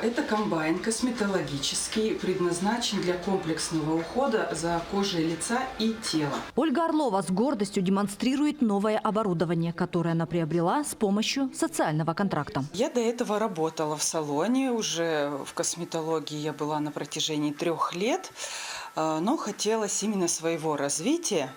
Это комбайн косметологический, предназначен для комплексного ухода за кожей лица и тела. Ольга Орлова с гордостью демонстрирует новое оборудование, которое она приобрела с помощью социального контракта. Я до этого работала в салоне, уже в косметологии я была на протяжении 3 лет, но хотелось именно своего развития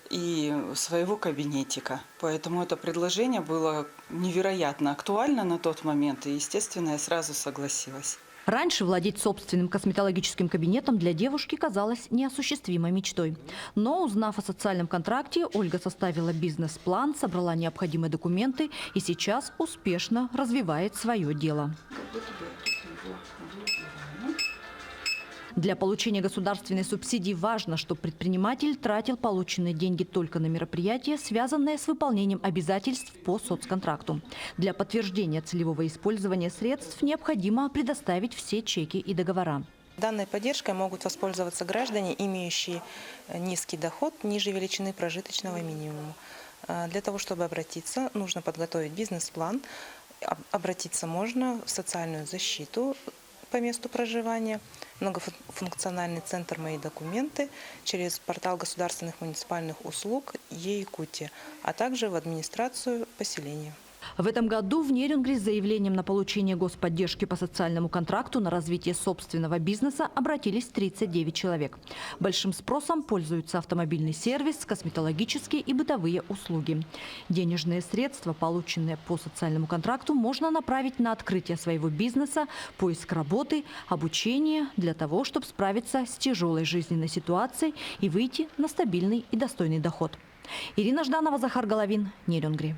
и своего кабинетика. Поэтому это предложение было невероятно актуально на тот момент, и, естественно, я сразу согласилась. Раньше владеть собственным косметологическим кабинетом для девушки казалось неосуществимой мечтой. Но, узнав о социальном контракте, Ольга составила бизнес-план, собрала необходимые документы и сейчас успешно развивает свое дело. Для получения государственной субсидии важно, чтобы предприниматель тратил полученные деньги только на мероприятия, связанные с выполнением обязательств по соцконтракту. Для подтверждения целевого использования средств необходимо предоставить все чеки и договора. Данной поддержкой могут воспользоваться граждане, имеющие низкий доход ниже величины прожиточного минимума. Для того, чтобы обратиться, нужно подготовить бизнес-план. Обратиться можно в социальную защиту по месту проживания, многофункциональный центр «Мои документы» через портал государственных муниципальных услуг Е-Якутия, а также в администрацию поселения. В этом году в Нерюнгри с заявлением на получение господдержки по социальному контракту на развитие собственного бизнеса обратились 39 человек. Большим спросом пользуются автомобильный сервис, косметологические и бытовые услуги. Денежные средства, полученные по социальному контракту, можно направить на открытие своего бизнеса, поиск работы, обучение для того, чтобы справиться с тяжелой жизненной ситуацией и выйти на стабильный и достойный доход. Ирина Жданова, Захар Головин, Нерюнгри.